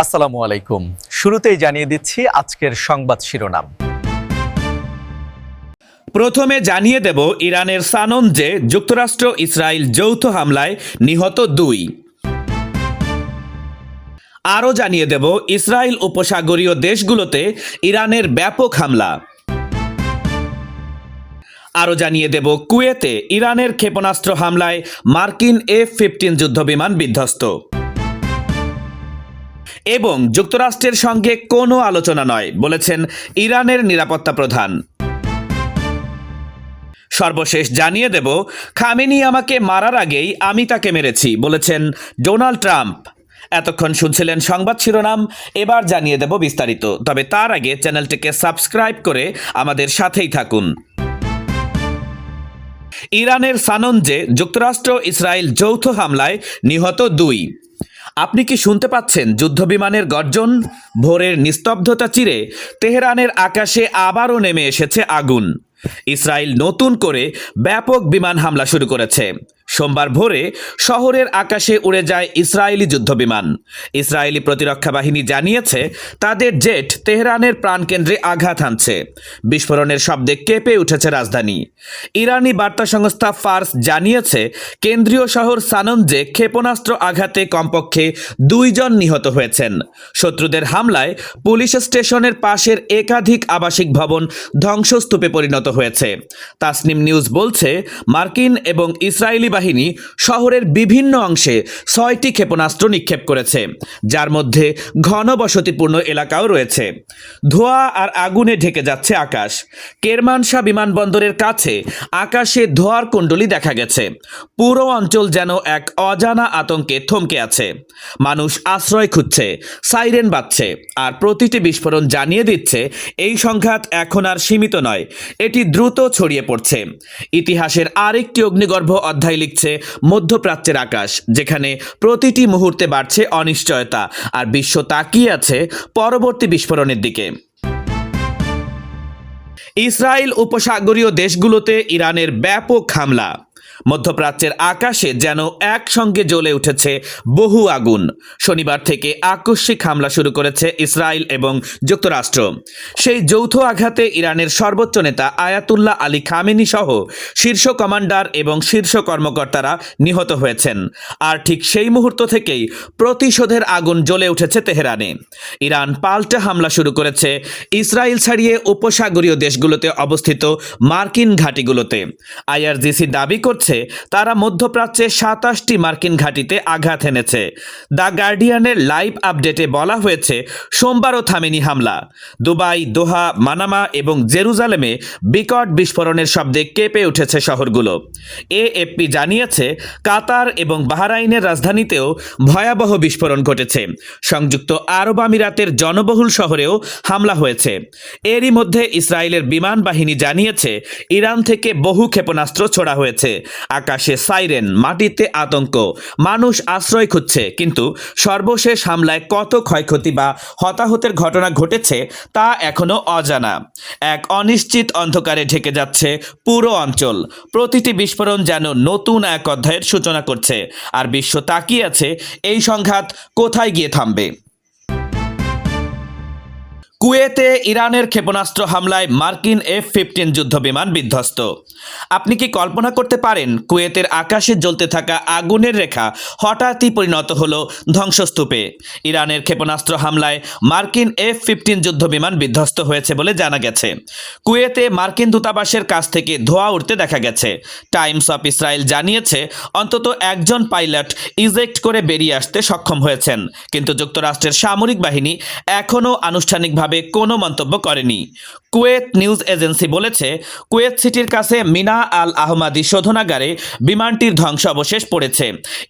আসসালামু আলাইকুম। শুরুতেই জানিয়ে দিচ্ছি আজকের সংবাদ শিরোনাম। প্রথমে জানিয়ে দেব ইরানের সানন্দে যুক্তরাষ্ট্র ইসরায়েল যৌথ হামলায় নিহত 2। আরও জানিয়ে দেব ইসরায়েল উপসাগরীয় দেশগুলোতে ইরানের ব্যাপক হামলা। আরও জানিয়ে দেব কুয়েতে ইরানের ক্ষেপণাস্ত্র হামলায় মার্কিন F-15 যুদ্ধবিমান বিধ্বস্ত। এবং যুক্তরাষ্ট্রের সঙ্গে কোনো আলোচনা নয় বলেছেন ইরানের নিরাপত্তা প্রধান। সর্বশেষ জানিয়ে দেব খামেনি আমাকে মারার আগেই আমি তাকে মেরেছি বলেছেন ডোনাল্ড ট্রাম্প। এতক্ষণ শুনছিলেন সংবাদ শিরোনাম, এবার জানিয়ে দেব বিস্তারিত। তবে তার আগে চ্যানেলটিকে সাবস্ক্রাইব করে আমাদের সাথেই থাকুন। ইরানের সানন্দে যুক্তরাষ্ট্র ইসরায়েল যৌথ হামলায় নিহত 2। আপনি কি শুনতে পাচ্ছেন যুদ্ধবিমানের গর্জন? ভোরের নিস্তব্ধতা চিরে তেহরানের আকাশে আবারও নেমে এসেছে আগুন। ইসরায়েল নতুন করে ব্যাপক বিমান হামলা শুরু করেছে। সোমবার ভোরে শহরের আকাশে উড়ে যায় ইসরায়েলি যুদ্ধবিমান। ইসরায়েলি প্রতিরক্ষা বাহিনী জানিয়েছে তাদের জেট তেহরানের প্রাণকেন্দ্রে আঘাত হানছে। বিস্ফোরণের শব্দে কেঁপে উঠেছে রাজধানী। ইরানি বার্তা সংস্থা ফার্স জানিয়েছে কেন্দ্রীয় শহর সানন্দে ক্ষেপণাস্ত্র আঘাতে কমপক্ষে 2 জন নিহত হয়েছেন। শত্রুদের হামলায় পুলিশ স্টেশনের পাশের একাধিক আবাসিক ভবন ধ্বংসস্তূপে পরিণত হয়েছে। তাসনিম নিউজ বলছে মার্কিন এবং ইসরায়েলি বাহিনী শহরের বিভিন্ন অংশে 6টি ক্ষেপণাস্ত্র নিক্ষেপ করেছে, যার মধ্যে ঘনবসতিপূর্ণ এলাকাও রয়েছে। ধোঁয়া আর আগুনে ঢেকে যাচ্ছে আকাশ। কেরমানশাহ বিমানবন্দরের কাছে আকাশে ধোঁয়ার কুণ্ডলী দেখা গেছে। পুরো অঞ্চল যেন এক অজানা আতঙ্কে থমকে আছে। মানুষ আশ্রয় খুঁজছে, সাইরেন বাজছে, আর প্রতিটি বিস্ফোরণ জানিয়ে দিচ্ছে এই সংঘাত এখন আর সীমিত নয়, এটি দ্রুত ছড়িয়ে পড়ছে। ইতিহাসের আরেকটি অগ্নিগর্ভ অধ্যায় লিখছে মধ্যপ্রাচ্যের আকাশ, যেখানে প্রতিটি মুহূর্তে বাড়ছে অনিশ্চয়তা, আর বিশ্ব তাকিয়ে আছে পরবর্তী বিস্ফোরণের দিকে। ইসরায়েল উপসাগরীয় দেশগুলোতে ইরানের ব্যাপক হামলা। মধ্যপ্রাচ্যের আকাশে যেন একসঙ্গে জ্বলে উঠেছে বহু আগুন। শনিবার থেকে আকস্মিক হামলা শুরু করেছে ইসরায়েল এবং যুক্তরাষ্ট্র। সেই যৌথ আঘাতে ইরানের সর্বোচ্চ নেতা আয়াতুল্লাহ আলী খামেনি সহ শীর্ষ কমান্ডার এবং শীর্ষ কর্মকর্তারা নিহত হয়েছেন। আর ঠিক সেই মুহূর্ত থেকেই প্রতিশোধের আগুন জ্বলে উঠেছে তেহরানে। ইরান পাল্টা হামলা শুরু করেছে ইসরায়েল ছাড়িয়ে উপসাগরীয় দেশগুলোতে অবস্থিত মার্কিন ঘাঁটিগুলোতে। আইআরজিসি দাবি করছে তারা মধ্যপ্রাচ্যে 27টি মার্কিন ঘাঁটিতে আঘাত এনেছে। দ্য গার্ডিয়ানের লাইভ আপডেটে বলা হয়েছে সোমবারও থামেনি হামলা। দুবাই, দোহা, মানামা এবং জেরুজালেমে বিকট বিস্ফোরণের শব্দে কেঁপে উঠেছে শহরগুলো। এএফপি জানিয়েছে কাতার এবং বাহরাইনের রাজধানীতেও ভয়াবহ বিস্ফোরণ ঘটেছে। সংযুক্ত আরব আমিরাতের জনবহুল শহরেও হামলা হয়েছে। এরই মধ্যে ইসরায়েলের বিমান বাহিনী জানিয়েছে ইরান থেকে বহু ক্ষেপণাস্ত্র ছোড়া হয়েছে। আকাশে সাইরেন, মাটিতে আতঙ্ক, মানুষ আশ্রয় খুঁজছে। কিন্তু সর্বশেষ হামলায় কত ক্ষয়ক্ষতি বা হতাহতের ঘটনা ঘটেছে তা এখনো অজানা। এক অনিশ্চিত অন্ধকারে ঢেকে যাচ্ছে পুরো অঞ্চল। প্রতিটি বিস্ফোরণ যেন নতুন এক অধ্যায়ের সূচনা করছে, আর বিশ্ব তাকিয়ে আছে এই সংঘাত কোথায় গিয়ে থামবে। কুয়েতে ইরানের ক্ষেপণাস্ত্র হামলায় মার্কিন F-15 যুদ্ধবিমান বিধ্বস্ত। আপনি কি কল্পনা করতে পারেন কুয়েতের আকাশে জ্বলতে থাকা আগুনের রেখা হঠাৎই পরিণত হলো ধ্বংসস্তূপে? ইরানের ক্ষেপণাস্ত্র হামলায় মার্কিন F-15 যুদ্ধবিমান বিধ্বস্ত হয়েছে বলে জানা গেছে। কুয়েতে মার্কিন দূতাবাসের কাছ থেকে ধোঁয়া উঠতে দেখা গেছে। টাইমস অফ ইসরায়েল জানিয়েছে অন্তত একজন পাইলট ইজেক্ট করে বেরিয়ে আসতে সক্ষম হয়েছেন, কিন্তু যুক্তরাষ্ট্রের সামরিক বাহিনী এখনও আনুষ্ঠানিকভাবে কোনো মন্তব্য করেনি। কুয়েত নিউজ এজেন্সি বলেছে কুয়েত সিটির কাছে মিনা আল আহমাদি শোধনাগারে বিমানটির ধ্বংসাবশেষ পড়েছে।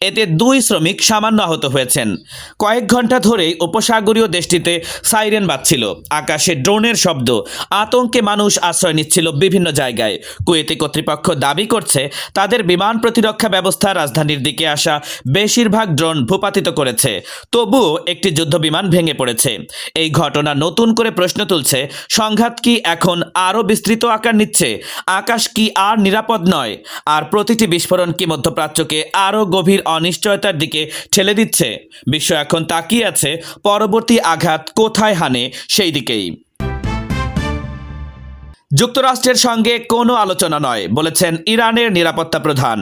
এতে 2 শ্রমিক সামান্য আহত হয়েছেন। কয়েক ঘন্টা ধরেই উপসাগরীয় দেশটিতে সাইরেন বাজছিল। আকাশে ড্রোনের শব্দ, আতঙ্কে মানুষ আশ্রয় নিচ্ছিল বিভিন্ন জায়গায়। কুয়েতি কর্তৃপক্ষ দাবি করছে তাদের বিমান প্রতিরক্ষা ব্যবস্থা রাজধানীর দিকে আসা বেশিরভাগ ড্রোন ভূপাতিত করেছে। তবুও একটি যুদ্ধবিমান ভেঙে পড়েছে। এই ঘটনা নতুন করে প্রশ্ন তুলছে সংঘাত কি কি এখন আরও বিস্তৃত আকার নিচ্ছে? আকাশ কি আর নিরাপদ নয়? আর প্রতিটি বিস্ফোরণ কি মধ্যপ্রাচ্যকে আরও গভীর অনিশ্চয়তার দিকে ঠেলে দিচ্ছে? বিশ্ব এখন তাকিয়ে আছে পরবর্তী আঘাত কোথায় হানে সেই দিকেই। যুক্তরাষ্ট্রের সঙ্গে কোনো আলোচনা নয়, বলেছেন ইরানের নিরাপত্তা প্রধান।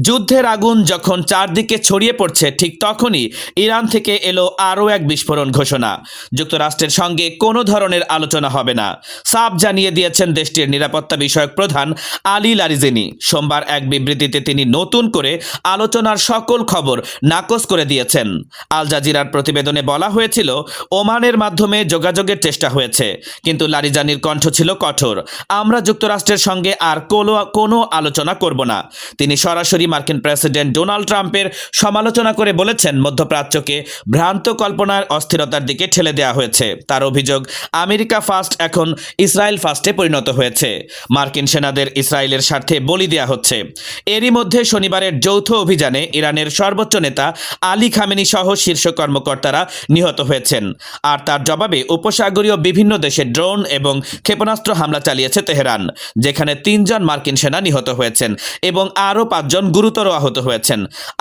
যুদ্ধের আগুন যখন চারদিকে ছড়িয়ে পড়ছে, ঠিক তখনই ইরান থেকে এলো আরও এক বিস্ফোরণ ঘোষণা। যুক্তরাষ্ট্রের সঙ্গে কোনো ধরনের আলোচনা হবে না, সাফ জানিয়ে দিয়েছেন দেশটির নিরাপত্তা বিষয়ক প্রধান আলী লারিজানি। সোমবার এক বিবৃতিতে তিনি নতুন করে আলোচনার সকল খবর নাকচ করে দিয়েছেন। আল জাজিরার প্রতিবেদনে বলা হয়েছিল, ওমানের মাধ্যমে যোগাযোগের চেষ্টা হয়েছে, কিন্তু লারিজানির কণ্ঠ ছিল কঠোর। আমরা যুক্তরাষ্ট্রের সঙ্গে আর কোনো আলোচনা করব না। তিনি সরাসরি মার্কিন প্রেসিডেন্ট ডোনাল্ড ট্রাম্পের সমালোচনা করে বলেছেন, মধ্যপ্রাচ্যকে ভ্রান্ত কল্পনার অস্থিরতার দিকে ঠেলে দেওয়া হয়েছে। তার অভিযোগ, আমেরিকা ফার্স্ট এখন ইসরায়েল ফার্স্টে পরিণত হয়েছে। মার্কিন সেনাদের ইসরায়েলের স্বার্থে বলি দেওয়া হচ্ছে। এরই মধ্যে শনিবারের যৌথ অভিযানে ইরানের সর্বোচ্চ নেতা আলী খামেনি সহ শীর্ষ কর্মকর্তারা নিহত হয়েছেন। আর তার জবাবে উপসাগরীয় বিভিন্ন দেশে ড্রোন এবং ক্ষেপণাস্ত্র হামলা চালিয়েছে তেহরান, যেখানে 3 জন মার্কিন সেনা নিহত হয়েছেন এবং আরও 5 জন গুরুতর আহত হয়েছেন।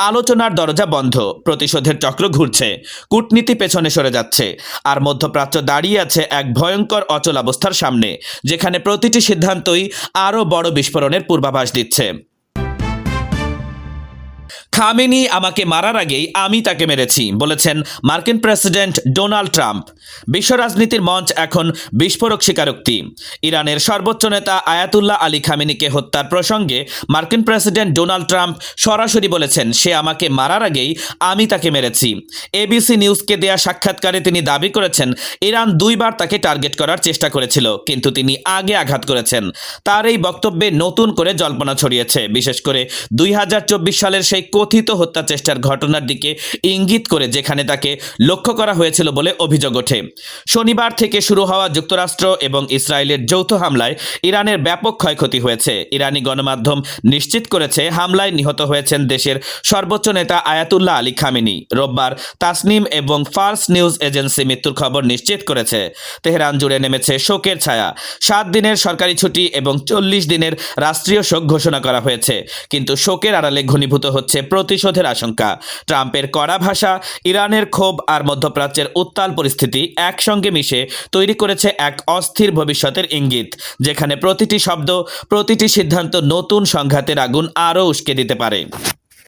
আলোচনার দরজা বন্ধ, প্রতিশোধের চক্র ঘুরছে, কূটনীতি পেছনে সরে যাচ্ছে, আর মধ্যপ্রাচ্য দাঁড়িয়ে আছে এক ভয়ঙ্কর অচলাবস্থার সামনে, যেখানে প্রতিটি সিদ্ধান্তই আরও বড় বিস্ফোরণের পূর্বাভাস দিচ্ছে। খামেনি আমাকে মারার আগেই আমি তাকে মেরেছি, বলেছেন মার্কিন প্রেসিডেন্ট ডোনাল্ড ট্রাম্প। বিশ্ব রাজনীতির মঞ্চ এখন বিস্ফোরক স্বীকারোক্তি। ইরানের সর্বোচ্চ নেতা আয়াতুল্লাহ আলী খামেনিকে হত্যার প্রসঙ্গে মার্কিন প্রেসিডেন্ট ডোনাল্ড ট্রাম্প সরাসরি বলেছেন, সে আমাকে মারার আগেই আমি তাকে মেরেছি। এবিসি নিউজকে দেয়া সাক্ষাৎকারে তিনি দাবি করেছেন, ইরান 2 বার তাকে টার্গেট করার চেষ্টা করেছিল, কিন্তু তিনি আগে আঘাত করেছেন। তার এই বক্তব্যে নতুন করে জল্পনা ছড়িয়েছে, বিশেষ করে 2024 সালের সেই কথিত হত্যা চেষ্টার ঘটনার দিকে ইঙ্গিত করে, যেখানে তাকে লক্ষ্য করা হয়েছিল বলে অভিযোগ ওঠে। শনিবার থেকে শুরু হওয়া যুক্তরাষ্ট্র এবং ইসরায়েলের যৌথ হামলায় ইরানের ব্যাপক ক্ষয়ক্ষতি হয়েছে। ইরানি গণমাধ্যম নিশ্চিত করেছে, হামলায় নিহত হয়েছেন দেশের সর্বোচ্চ নেতা আয়াতুল্লাহ আলী খামেনি। রোববার তাসনিম এবং ফার্স নিউজ এজেন্সি মৃত্যুর খবর নিশ্চিত করেছে। তেহরান জুড়ে নেমেছে শোকের ছায়া। 7 দিনের সরকারি ছুটি এবং 40 দিনের রাষ্ট্রীয় শোক ঘোষণা করা হয়েছে, কিন্তু শোকের আড়ালে ঘনীভূত হচ্ছে প্রতিশোধের আশঙ্কা। ট্রাম্পের কড়া ভাষা, ইরানের ক্ষোভ আর মধ্যপ্রাচ্যের উত্তাল পরিস্থিতি একসঙ্গে মিশে তৈরি করেছে এক অস্থির ভবিষ্যতের ইঙ্গিত, যেখানে প্রতিটি শব্দ, প্রতিটি সিদ্ধান্ত নতুন সংঘাতের আগুন আরও উস্কে দিতে পারে।